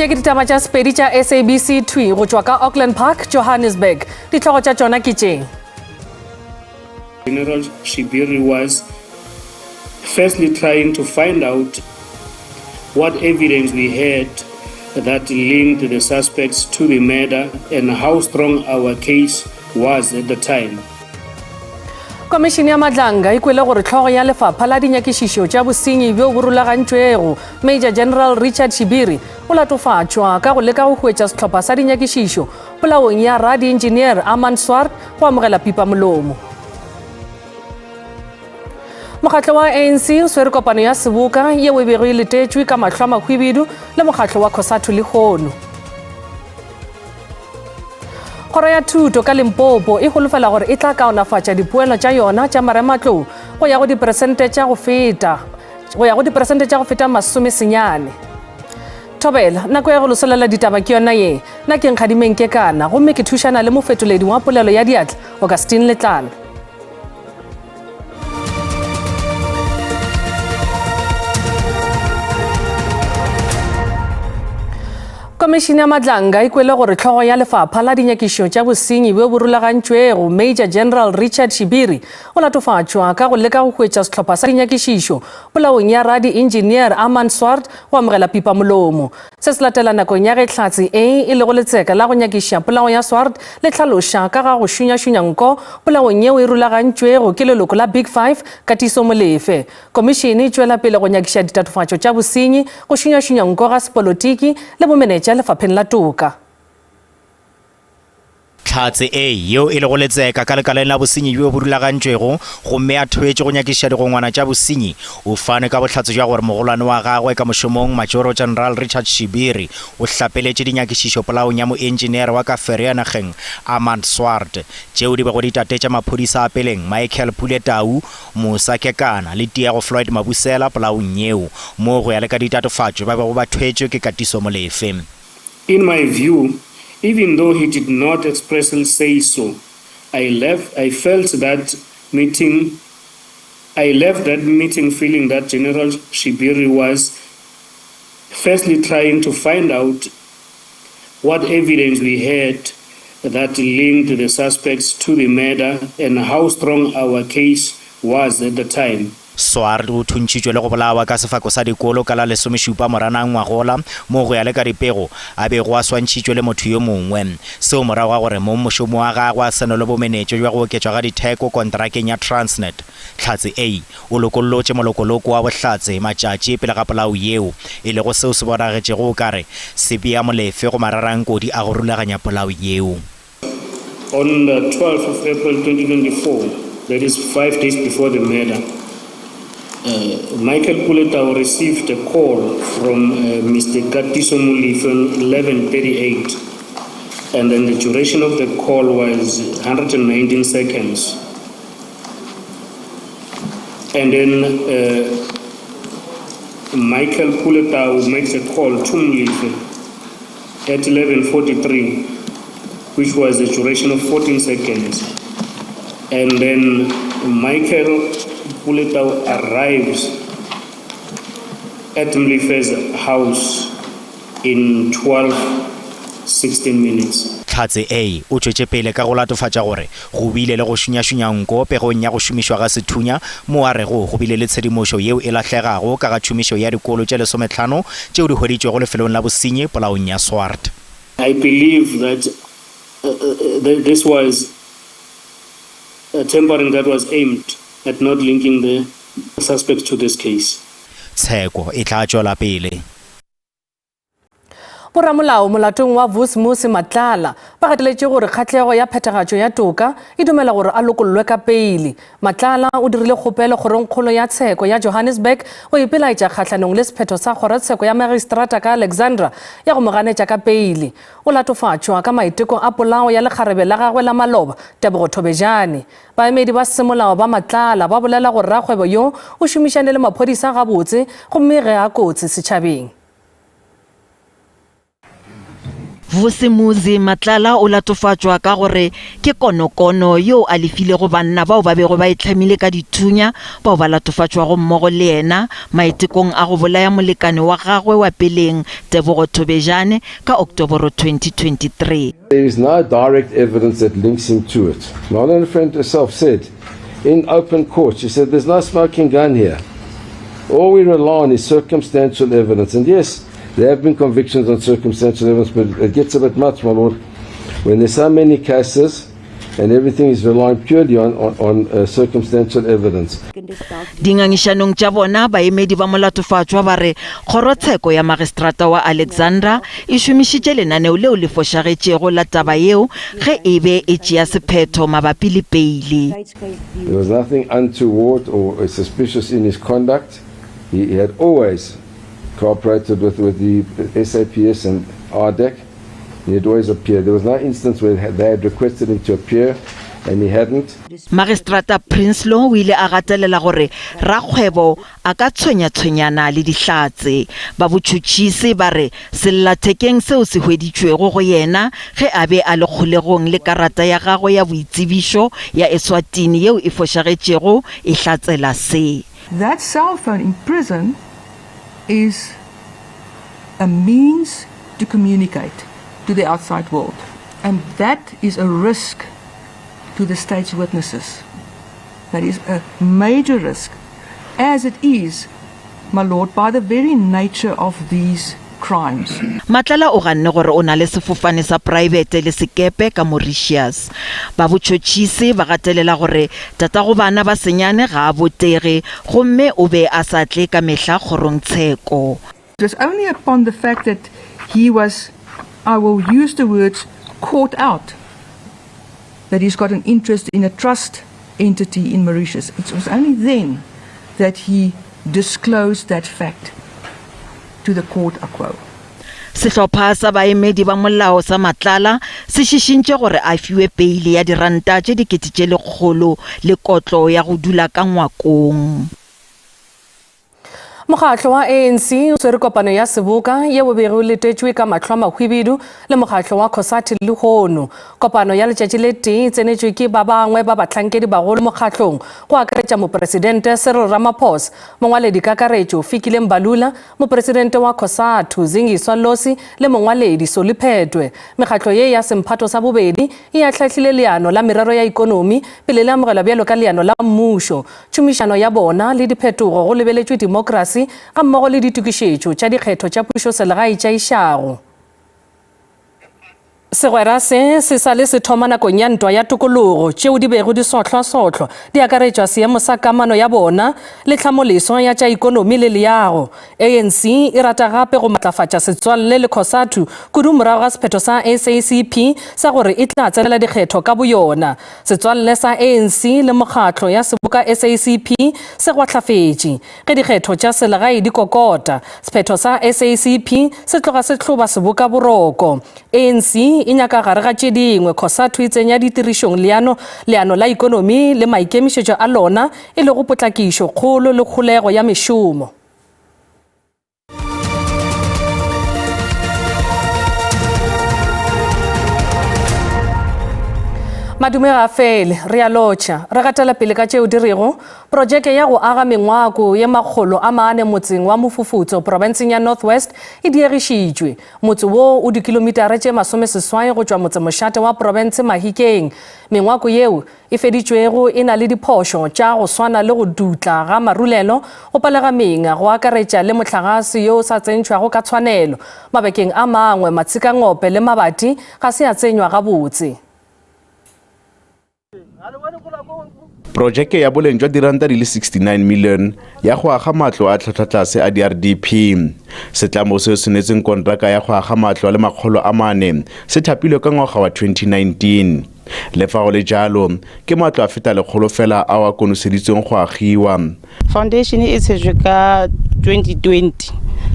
Tše ke ditaba tša sepedi tša SABC 2 go tšwa ka Auckland Park, Johannesburg. Ditlhogo tša tšona ke tše. General Shibiri was firstly trying to find out what evidence we had that linked the suspects to the murder and how strong our case was at the time. Komishini ya Madlanga e kwele gore tlhogo ya lefapha la dinyakišišo tša bosenyi bjo bo rulagantšwego Major General Richard Shibiri o latofatšwa ka go leka go hwetša sehlopha sa dinyakišišo polaong ya radi engineer Armand Swart go amogela pipa molomo. Mokgatlo wa ANC o swere kopano ya seboka yeo e bego e letetšwe ka mahlo a makhwibidu le mokgatlo wa Cosatu le Kgono. Kgoro ya thuto ka Limpopo e holofela gore e tla kaonafatša dipoelo tša yona tša marematlou go ya go diperesente tša go feta masomesenyane. Thobela nako ya go losolela ditaba ke yona ye nna ke nkgadimeng ke kana gomme ke thušana le mofetoledi wa polelo ya diatla Augustine Letlalo. Komishini ya Madlanga e kwele gore tlhogo ya lefapha la dinyakišo tša bosenyi bjo bo rulagantšwego Major General Richard Shibiri o latofatšwa ka go leka go hwetša sehlopha sa dinyakišišo polaong ya radi engineer Armand Swart go amogela pipa molomo. Se se latela nakong ya ge hlatse e le go letseka la go nyakiša polao ya Swart le tlhaloša ka ga go šunyašunya nko polaong yeo e rulagantšwego ke leloko la Big Five Katiso Molefe. Komishini e tšwela pele go nyakiša ditatofatšo tša bosenyi go šunyašunya nko ga sepolotiki le bomenetša lefapheng la toka. Hlatse yeo e le go letseka ka lekaleng la bosenyi bjo bo rulagantšwego gomme a thoetše go nyakiša digongwana tša bosenyi o fane ka bohlatse jwa gore mogolwane wa gagwe ka mošomong Major General Richard Shibiri o hlapeletše dinyakišišo polaong ya moengineer wa ka Vereeniging Armand Swart tšeo di bego di tatetša maphodisa a peleng Michael Puletau, Musa Kekana le Tiago Floyd Mabusela polaong yeo moo go ya le ka ditatofatšo ba bego ba thoetšwe ke Katiso Molefe. In my view, even though he did not expressly say so, I left that meeting feeling that General Shibiri was firstly trying to find out what evidence we had that linked the suspects to the murder and how strong our case was at the time. Swart o thuntšitšwe le go bolawa ka sefako sa dikolo ka la 17 Moranang ngwagola mo go ya le ka dipego a bego a swantšhitšwe le motho yo mongwe seo morago ga gore mo mošomo wa gagwe a seno le bomenetšo jwa go oketšwa ga ditheko kontrakeng ya Transnet. Hlatse o lokolotše molokoloko wa bohlatse matšatši pele ga polao yeo e lego seo se bonagetšego o kare se bea Molefe go mararankodi a go rulaganya polao yeo. On the 12th of April 2024, that is 5 days before the murder, Michael Puletau received a call from Mr. Katiso Molefe 11:38, and then the duration of the call was 119 seconds. And then Michael Puletau makes a call to Molefe at 11:43, which was a duration of 14 seconds. And then Michael Puletau arrives at Molefe's house in 12:16 minutes. Hlatse o tšwetše pele ka go latofatša gore go bile le go šunyašunya nko pegong ya go šomišwa ga sethunya mo a rego go bile le tshedimošo yeo e lahlegago ka ga tšhomišo ya dikolo tše 15 tšeo di hweditšwego lefelong la bosenyi polaong ya Swart. I believe that this was a tampering that was aimed at not linking the suspects to this case. Tsheko e tla tšwela pele. Boramolao molatong wa Vusmusi Matlala ba gateletše gore kgatlego ya phethagatšo ya toka e dumela gore a lokollwe ka peili. Matlala o dirile kgopelo kgorongkgolo ya tsheko ya Johannesburg go ipelaetša kgatlhanong le sephetho sa kgorotsheko ya magistrata ka Alexandra ya go moganetša ka peili. O latofatšwa ka maiteko a polao ya lekgarebe la gagwe la maloba Tebogo Thobejane. Baemedi ba semolao ba Matlala ba bolela gore rakgwebo yo o šomišane le maphodisa gabotse gomme ge a kotsi setšhabeng. Vusimuzi Matlala o latofatšwa ka gore ke konokono yo a lefile go banna bao ba bego ba itlhamile ka dithunya bao ba latofatšwa go mmogo le yena maitekong a go bolaya molekane wa gagwe wa peleng Tebogo Thobejane ka October 2023. There is no direct evidence that links him to it. Marlene Friend herself said in open court, she said there's no smoking gun here. All we rely on is circumstantial evidence. And yes, there have been convictions on circumstantial evidence, but it gets a bit much, my lord. When there's so many cases and everything is relying purely on circumstantial evidence. Dingangishanong tša bona baemedi ba molatofatšwa ba re kgorotsheko ya magistrata wa Alexandra e šomišitše lenaneo leo le fošagetšego la taba yeo ge e be e tšea sephetho mabapi le peile. There was nothing untoward or suspicious in his conduct. He had always cooperated with the SAPS and RDEC. He had always appeared. There was no instance where they had requested him to appear and he hadn't. Magistrata Prinsloo o ile a gatelela gore rakgwebo a ka tshwenya-tshwenyana le dihlatse ba botšhotšhisi ba re sellathekeng seo se hweditšwego go yena ge a be a le kgolegong le karata ya gagwe ya boitsebišo ya Eswatini yeo e fošagetšego e hlatsela se. That cell phone in prison is a means to communicate to the outside world, and that is a risk to the state's witnesses. That is a major risk, as it is, my lord, by the very nature of these crimes. Matlala o ganne gore o na le sefofane sa private le sekepe ka Mauritius. Ba botšhotšhisi ba gatelela gore tatago bana ba senyane ga a botege gomme o be a sa tle ka mehla kgorongtsheko. It was only upon the fact that he was, I will use the words, caught out, that he's got an interest in a trust entity in Mauritius. It was only then that he disclosed that fact to the court a quo. Sehlopha sa baemedi ba molao sa Matlala se šišintše gore a fiwe peile ya diranta tše 100,000 le kotlo ya go dula ka ngwakong. Mokgatlo wa ANC o swere kopano ya Seboka ye bobedi o letetšwe ka mahlo a mahwibidu le mokgatlo wa COSATU le Hono. Kopano ya letšatši le tee tsenetšwe ke ba bangwe ba bahlankedi bagolo mokgatlong go akaretša mopresidente Cyril Ramaphosa, mongwaledi kakaretšo Fikile Mbalula, mopresidente wa COSATU Zingiswa Losi le mongwaledi Soli Phetwe. Mekgatlo ye ya semphato sa bobedi e ahlahlile leano la merero ya ikonomi pele le amogela bjalo ka leano la mmušo. Tšhomišano ya bona le diphetogo go lebeletšwe demokrasi ga mmogo le ditukišetšo tša dikgetho tša pušo selegae tša išago. Segwera se sa le se thoma nakong ya ntwa ya tokologo tšeo di bego di sohlwa-sohlwa di akaretšwa seemo sa kamano ya bona le tlhamoleso ya tša ikonomi le leago. ANC e rata gape go matlafatša setswalle le COSATU kudu morago ga sephetho sa SACP sa gore e tla tsenela dikgetho ka boyona. Setswalle sa ANC le mokgatlo ya Seboka SACP se gwahlafetše ge dikgetho tša selegae di kokota. Sephetho sa SACP se tloga se hloba Seboka boroko. ANC e nyaka gare ga tše dingwe COSATU e tsenya ditirišong leano la ikonomi le maikemišetšo a lona e le go potlakišo kgolo le kgolego ya mešomo. Madume ga fele re a lotšha re gatela pele ka tšeo dirego projeke ya go aga mengwako ye 400 motseng wa Mofufutso provinceng ya North West e diegišitšwe. Motse wo o dikilomitara tše 30 go tšwa motsemošate wa province Mahikeng. Mengwako yeo e feditšwego e na le diphošo tša go swana le go dutla ga marulelo go palega menga go akaretša le mohlagase yo sa tsentšhwago ka tshwanelo. Mabakeng a mangwe matshikangope le mabati ga se a tsenywa gabotse. Projeke ya boleng jwa diranta di le 69 million ya go aga matlo a tlhatlhatlase a di-RDP. Setlamo seo se netseng kontraka ya go aga matlo a le 400 se thapilwe ka ngwaga wa 2019. Le fa go le jalo ke matlo a feta lekgolo fela a wa konoseditsweng go agiwa. Foundation e tshejwe ka 2020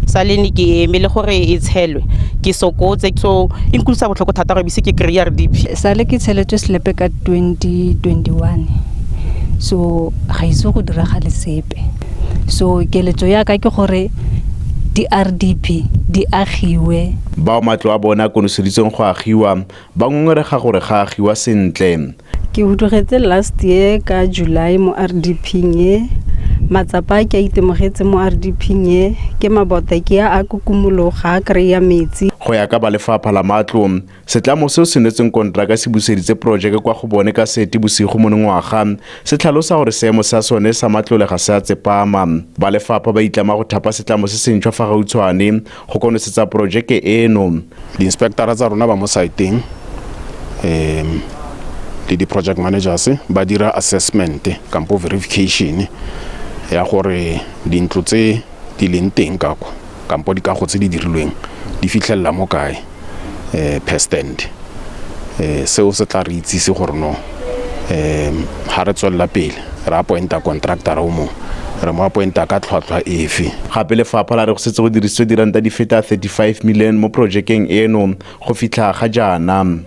saleni ke eme le gore e tshelwe ke sokotse so inklusa botlhoko thata go bise ke kry RDP sale ke tsheletswe slepe ka 2021 so ga iso go dira ga le sepe so keletso ya ka ke gore di RDP di agiwe. Bao matlo a bona konoseditseng go agiwa ba ngongorega gore ga agiwa sentle. Ke hudugetse last year ka July mo RDP nye matsapa ke a itemogetse mo RDP nye ke mabota ke a kukumologa kreya metsi. Go ya ka ba lefapha la matlo setlamo seo se netseng kontraka se buseditse projeke kwa go bone ka seti bosigo mo ngwaga se tlhalosa gore seemo sa sone sa matlole ga se a tsepama. Ba lefapha ba itlama go thapa setlamo se sentšhwa fa gautshwane go konosetsa projeke eno. Di-inspectora tsa rona ba mo saeteng le di-project managers ba dira assessment kampo verification ya gore dintlo tse di leng teng kako kampo dikago tse di dirilweng di fitlhelela mo kae per stand. Seo se tla re itsise gore no ha re tswella pele re appointa contractor o mo re mo appointa ka tlhwatlhwa efe. Gape lefapha la re go setse go dirisitswe diranta di feta 35 million mo projekeng eno go fitlha ga jaana.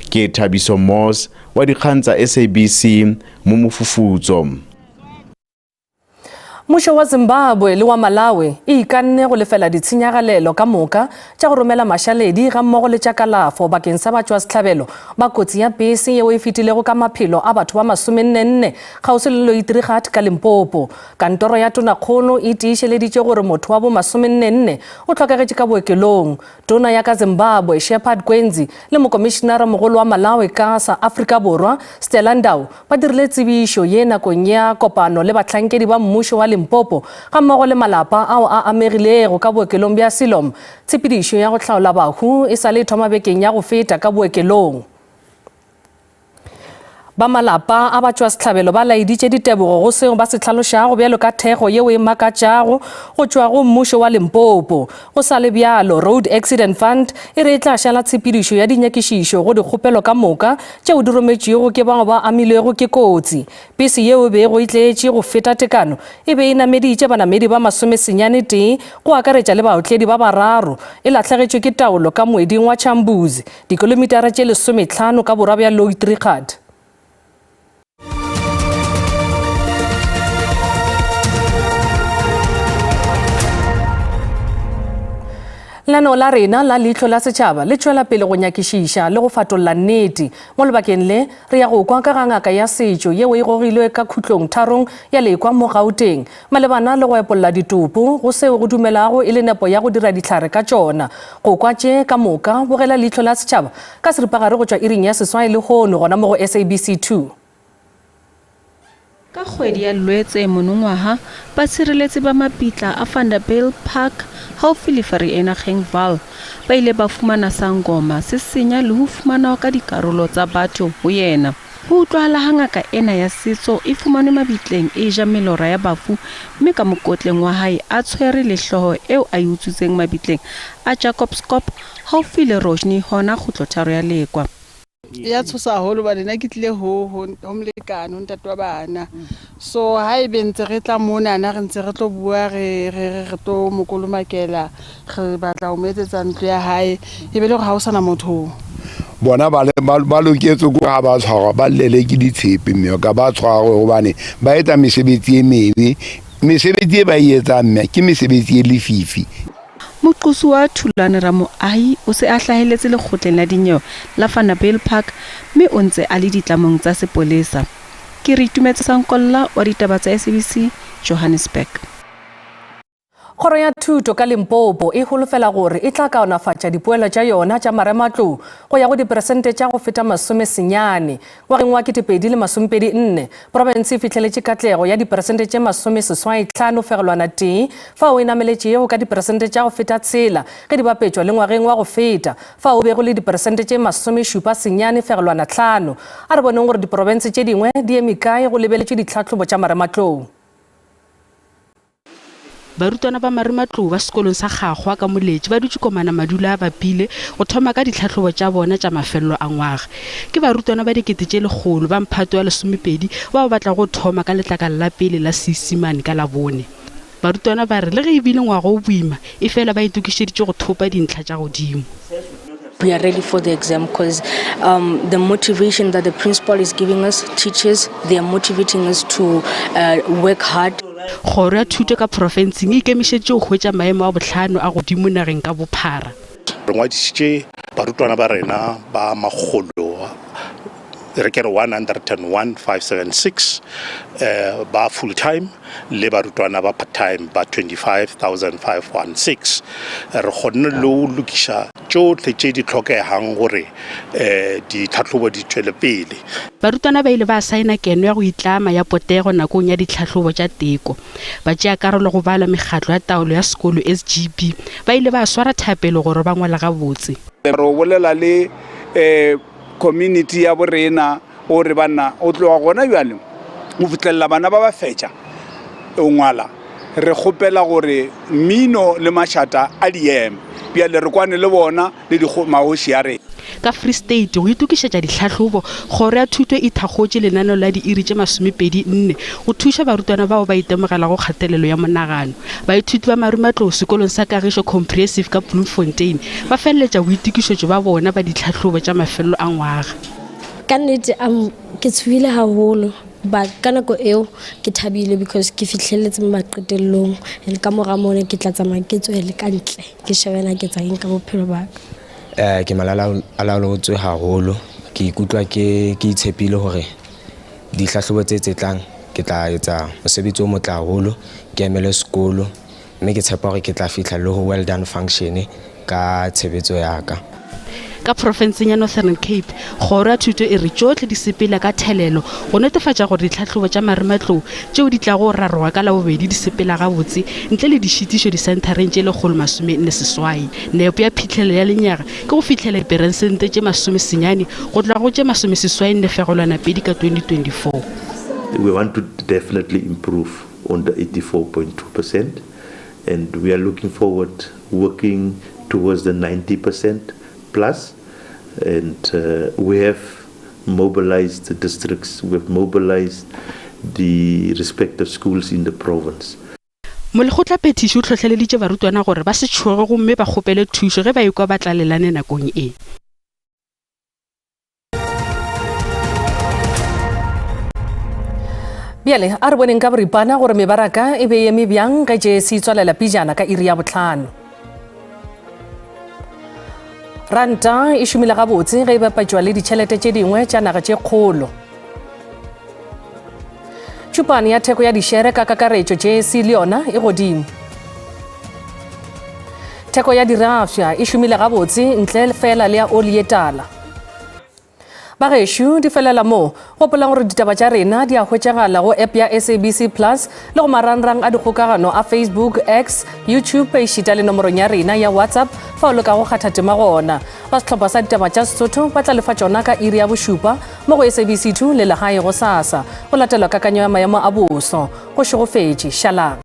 Ke Thabiso Moss wa dikgang tsa SABC mo Mofufutso. Mmušo wa Zimbabwe le wa Malawi e ikanne go lefela ditshenyagalelo ka moka tša go romela mašaledi ga mmogo le tša kalafo bakeng sa batšwasehlabelo ba kotsi ya bese yeo e fetilego ka maphelo a batho ba 44 kgauswi le Loiterigat ka Limpopo. Kantoro ya Tonakgolo e tiišeleditše gore motho wa bo 44 o tlhokagetše ka bookelong. Tona ya ka Zimbabwe Shepherd Kwenzi le mokomišenara mogolo wa Malawi ka sa Afrika Borwa Stella Ndau ba dirile tsebišo ye nakong ya kopano le bahlankedi ba mmušo wa Limpopo ga mmogo le malapa ao a amegilego ka bookelong bja Silom. Tshepedišo ya go hlaola bahu e sa le thoma bekeng ya go feta ka bookelong. Ba malapa a batšwasehlabelo ba laeditše ditebogo go seo ba se tlhalošago bjalo ka thego yeo e makatšago go tšwa go mmušo wa Limpopo. Go sa le bjalo Road Accident Fund e re e tla šala tshepedišo ya dinyakišišo go dikgopelo ka moka tšeo di rometšego ke bao ba amilwego ke kotsi. Bese yeo be go itletše go feta tekano e be e nameditše banamedi ba 91 go akaretša le baotledi ba bararo e latlhegetšwe ke taolo ka moeding wa Chambuzi dikilomitara tše 15 ka borwa bja Loiterigat. Lano la rena la leihlo la setšhaba le tšwela pele go nyakišiša le go fatolla nnete mo lebakeng le re ya go kwa ka ga ngaka ya setšo yeo e gogilwe ka khutlong tharong ya lekwa mo Gauteng malebana le go epolola ditopo go seo go dumelago e le nepo ya go dira dihlare ka tšona go kwa tše ka moka bogela leihlo la setšhaba ka seripagare go tšwa iring ya seswai le kgono gona mo go SABC 2. Ka kgwedi ya Lwetse monongwaga batshireletsi ba mapitla a Vanderbilt Park haufi le Vereeniging Val ba ile ba fumana sangoma se senya le ho fumana ka dikarolo tsa batho ho yena. Ho utlwahala hangaka ena ya setso e fumanwe mabitleng e ja melora ya bafu mme ka mokotleng wa hae a tshwere le hloho eo a utsutseng mabitleng a Jacobscop haufi le Roshni hona kgutlotharo ya lekwa. Ya tshosa haholo ba nna ke tlile ho molekano ntate wa bana so ha e bentse re tla mona na re ntse re tlo bua re tlo mokolomakela re batla o metsetsa ntlo ya hae e be le go ha o sana motho bona ba loketse go ha ba tshwarwa ba lele ke ditshepe mme ka ba tshwarwa gobane ba etsa mesebetsi e mebe mesebetsi e ba e etsang mme ke mesebetsi e lefifi. Moqosi wa Thulane Ramoahi o se a hlaheletse lekgotleng la dinyewe la Vanderbilt Park mme o ntse a le ditlamong tsa sepolesa. Ke re itumetse Sankolla wa ditaba tsa SABC Johannesburg. Kgoro ya Thuto ka Limpopo e holofela gore e tla kaonafatša dipoelo tša yona tša marematlou go ya go diperesente tša go feta 90 ngwageng wa 2024 province e fitlheletše katlego ya diperesente tše 75.1 fa o e nameletšego ka diperesente tša go feta 6 ge di bapetšwa le ngwageng wa go feta fa o bego le diperesente tše 79.5 a re boneng gore diprovince tše dingwe di eme kae go lebeletše ditlhahlobo tša marematlou. Barutwana ba marematlou ba sekolong sa Gagwa ka Moletši ba dutse komana madula a bapile go thoma ka ditlhahlobo tša bona tša mafello a ngwaga. Ke barutwana ba dikete tše 100 ba mphato ya 12 ba batla go thoma ka letlakala la pele la Seesimane ka la bone. Barutwana ba re le ge e bile ngwaga o boima e fela ba itukišeditše go thopa dintlha tša godimo. We are ready for the exam because the motivation that the principal is giving us, teachers, they are motivating us to work hard. kgoro ya thuto ka porofenseng e ikemišeditše go hwetša maemo a botlhano a godimo nageng ka bophara. Re ngwadisitše barutwana ba rena ba makgolo re kere 101,576 ba full time le barutwana ba part time ba 25,516. Re kgonne le go lokiša tšohle tše di tlhokegang gore ditlhatlhobo di tšwele pele. Barutwana ba ile ba saena keno ya go itlama ya potego nakong ya ditlhatlhobo tša teko. Ba tšea karolo go bala mekgatlo ya taolo ya sekolo SGB ba ile ba swara thapelo gore ba ngwala gabotse. Re bolela le community ya borena o re bana o tloga gona bjale o fitlhelela bana ba ba fetša o ngwala re kgopela gore mmino le mašata a dieme bjale re kwane le bona le magoši ya rena. Ka Free State go itukišetša ditlhatlhobo kgoro ya thuto e thakgotše lenaneo la diiri tše 24 go thuša barutwana bao ba itemogelago kgatelelo ya monagano. Baithuti ba Marumatlou sekolong sa Kagišo Comprehensive ka Bloemfontein ba feleletša boitukišetšo ba bona ba ditlhatlhobo tša mafelelo a ngwaga. Ka nnete ke tshohile haholo but ka nako eo ke thabile because ke fihlelletse maqetellong le ka mora mone ke tla tsamaya ke tswele ka ntle ke shebela ke tsa eng ka bophelo ba ka. Ke malalaotswe haholo ke ikutlwa ke itshepile hore ditlhahlobo tse tlang ke tla etsa mosebetsi o motle haholo ke emele sekolo mme ke tshepa gore ke tla fihla le ho well done function ka tshebetso ya ka. Ka porofenseng ya Northern Cape kgoro ya thuto e re tšohle di sepela ka thelelo go netefatša gore ditlhatlhobo tša Marumatlou tšeo di tla go rarwa ka labobedi di sepela gabotse ntle le dišitišo disentareng tše 148. Nepo ya phitlhelelo ya lenyaga ke go fitlhela diperesente tše 90 go tloga go tše 82 ka 2024. We want to definitely improve on the 84.2% and we are looking forward working towards the 90% plus, and we have mobilized the districts, we have mobilized the respective schools in the province. Molekgotla Petiši o tlhotlheleditše barutwana gore ba se tšhoge gomme ba kgopele thušo ge ba ikwa ba tlalelane nakong e. Bjale a re boneng ka boripana gore mebaraka e be eme bjang ge tše se itswalela pijana ka iri ya botlhano. Ranta e šomile gabotse ge e bapatšwa le ditšhelete tše dingwe tša naga tše kgolo. Tšhupane ya theko ya dišere ka kakaretšo JSE le yona e godimo. Theko ya dirafša e šomile gabotse ntle fela le ya oli ye tala. Bagešo di felela mo gopola gore ditaba tša rena di a hwetšagala go app ya SABC Plus le go marangrang a dikgokagano a Facebook, X, YouTube e šita le nomorong ya rena ya WhatsApp fa o le ka go kgatha tema gona. Ba sehlopha sa ditaba tša Sesotho ba tla lefa tšona ka iri ya bošupa mo go SABC2 le legae go sasa go latelwa kakanyo ya maemo a boso go šegofetše šalang.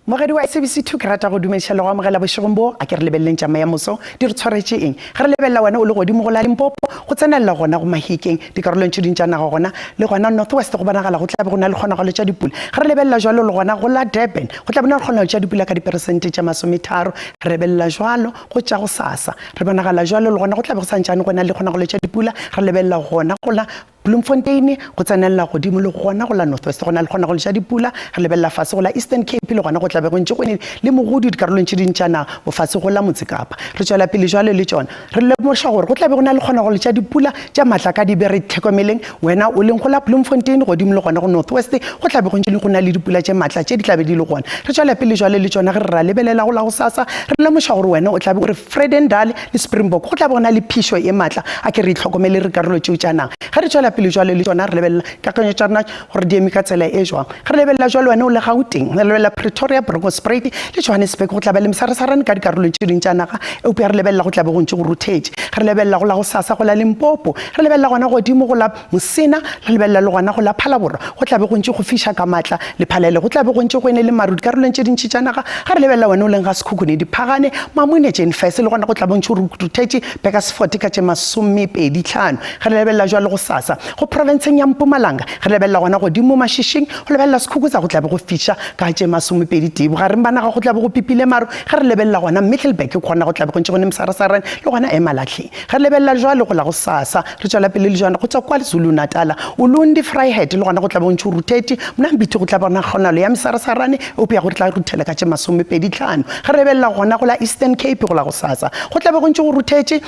Mogedi wa SABC2 ke rata go dumediša le go amogela bošegong bo a ke re lebeleleng tšama ya moso di re tshwaretše eng ge re lebelela wena o le godimo go la Limpopo go tsenelela gona go Mahikeng dikarolong tše dintša naga gona le gona Northwest go bonagala go tlabe go na le kgonagalo tša dipula ge re lebelela jalo le gona go la Durban go tlabe na le kgonagalo tša dipula ka diperesente tša 30 re lebelela jalo go tša go sasa re bonagala jalo le gona go tlabe go santšane go na le kgonagalo tša dipula re lebelela gona go la Bloemfontein go tsenelela godimo le gona go la Northwest go na le kgona go tša dipula re lebelela fase go la Eastern Cape le gona go tlabe go ntše go le mogodi dikarolong tše dintšana go fase go la Motsekapa re tšwela pele jalo le tšona re lemoša gore go tlabe go na le kgona go tša dipula tša maatla ka di be re tlhokomeleng wena o leng go la Bloemfontein godimo le gona go Northwest go tlabe go ntše go na le dipula tše maatla tše di tlabe di le gona re tšwela pele jalo le tšona ge re ra lebelela go la go sasa re lemoša gore wena o tlabe o re Vredendal le Springbok go tlabe go na le phišo e maatla a ke re itlhokomele re karolo tšeo tša naga ge re tšwela pele jalo le tšona re lebelela kakanyo tša rena gore di eme ka tsela e jwang ge re lebelela jalo wena o le Gauteng re lebelela Pretoria, Bronkhortspruit le Johannesburg go tlabe le msarasarane ka dikarolong tše dintša naga eupša re lebelela go tlabe go ntše go rotate ge re lebelela go la go sasa go la Limpopo re lebelela gona godimo go la Mosina re lebelela le gona go la Phalaborwa go tlabe go ntše go fiša ka maatla le Phalele go tlabe go ntše go ene le maru dikarolong tše dintši tša naga ge re lebelela wena o leng ga Sekhukhune Diphagane Mamone Jane Fese le gona go tlabe go ntše go rotate Bekkersfort ka tše 25 ge re lebelela jalo go sasa go provinceng ya Mpumalanga re lebelela gona godimo mašhišing go lebelela Sekhukhutsa go tlabe go fiša ka tše 20 tebo ga re banaga go tlabe go pipile maru ga re lebelela gona Middelburg ke kgona go tlabe go ntse go ne Msarasarane le gona Emalahleng ga re lebelela jwale go la go sasa re tswela pele le jwana go tswa kwa Zulu Natala Ulundi Vryheid le gona go tlabe go ntse ruteti Mnambiti go tlabe na kgonalo ya Msarasarane o pia go tla ruthela ka tše 25 ga re lebelela gona go la Eastern Cape go la go sasa go tlabe go ntse go ruteti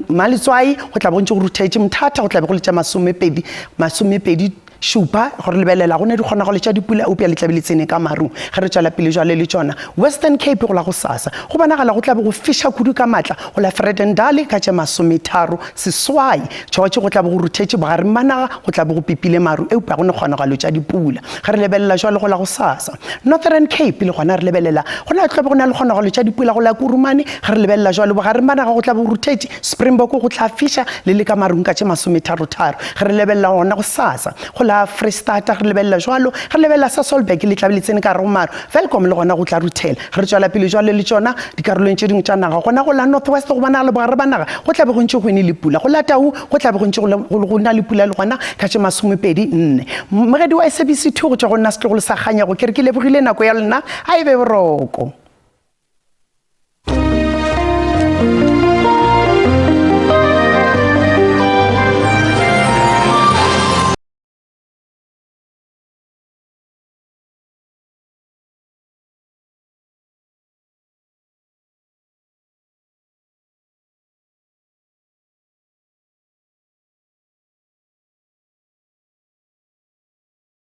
Maletswai go tlabe go ntse go ruteti Mthatha go tlabe go le tša 20 šupa gore lebelela go ne di kgona go le tša dipula o pia le tlabe le tsene ka marung ga re tswela pele jwale le tsona Western Cape go la go sasa go bonagala go tlabe go fiša kudu ka matla go la Vredendal ka tša 30 seswai George go tlabe go ruthetše bogareng banaga go tlabe go pipile maru e upea go ne kgona go le tša dipula ga re lebelela jwale go la go sasa Northern Cape le gona re lebelela go na tlabe go na le kgona go le tša dipula go la Kurumane ga re lebelela jwale bogareng banaga go tlabe go ruthetše Springbok go tla fiša le le ka marung ka tše 33 ga re lebelela gona go sasa go la Freestata re lebelela jwalo re lebelela sa Solberg le tlabe le tsene ka re go maru Welcome le gona go tla ruthela re tswela pele jwale le tsona dikarolong tše dingwe tša naga gona go la Northwest go bana le bogare ba naga go tlabe go ntse go ene le pula go la Tau go tlabe go ntse go na le pula le gona ka tše 24 mogedi wa SABC2 go tswa go nna se tlo go le sa ganya go kere ke lebogile nako ya lena a e be boroko.